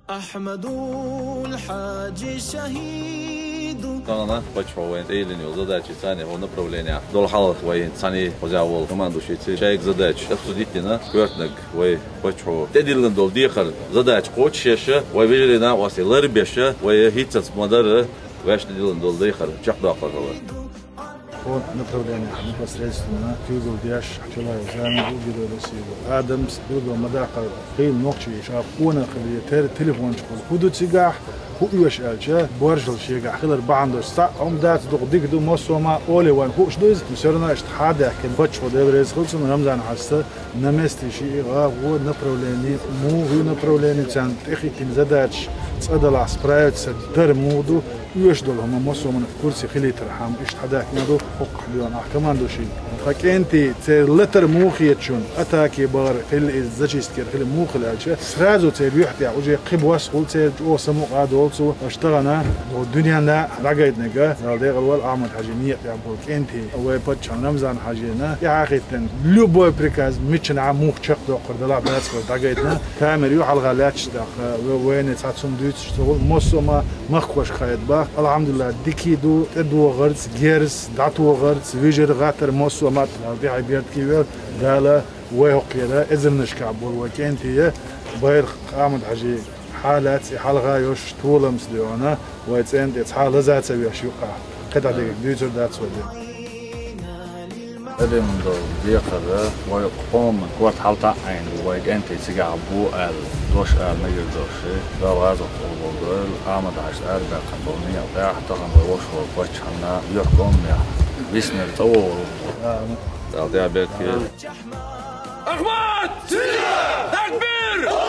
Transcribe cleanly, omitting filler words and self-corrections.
أحمد الحاج شهيد. Она почему или не задачи сани он направление долхалат воин сани хозяевол командующий человек задач обсудить на квартнак вой почему тедилган дол дихар задач хочешь вой видели на вас ларбеша вой хитцас мадара ваш тедилган дол дихар чахда пожалуй. Вот направление непосредственно Google Dash человек замер убил Россию. Адамс Google мадакал хил ночи шапуна خليه تليفون شغل خدو تيجا هو يوش ألجا برجل شيء خلر بعندو ساعة هم دات دق دو مصوما أولي وان خوش دوز مسرنا اشتحاد كن بتش وده بريز خلص من رمضان حسه نمستي شيء غو نبرولاني مو هو نبرولاني كان تخي كن زداتش تصدل عسبرايت سدر مودو يوش دول هم مصوما كرسي خلي ترحم اشتحاد كنادو حق ليون كمان دو شيء فكأنتي تلتر موخي تشون أتاكي بار خل الزجيستير خل موخ الألجا سرازو تبيحتي عوجي قبواس قلت جو سمو قادو also اشتغلنا والدنيا نا رجعت نجا هذا الأول أعمل حاجينية يا أبوك أنتي أول بتش نمزان حاجينا يا أخي تن لبوا بريكاز ميتشن عموخ شق دكتور دلاب ناس رجعتنا كامل يروح على الغلاتش داخل وين تحسون دوت شغل مصوما مخوش خيط با الحمد لله ديكيدو تدو غرس جيرس دعتو غرس فيجر غاتر مصومات في عبيرت كيفير قال ويهقيلا إذن نشكعبور وكأنتي باير أعمل حاجي حالات حلقة يوش طول مسديونا ويتسند يتحال ذات سوي شوقة قطع ديك ديوتر ذات سودي. أدم دول ديقة ويقوم كوات حلطة عين ويجنتي تيجا بو ال دوش ال ميجر دوشي دول غازو قلبول آمد عشت أربع قنبونية وقاع تغن ويوش ويوشحنا يحكم يا بيسنر طول. تعطيها بيت كيف. أحمد! تكبير!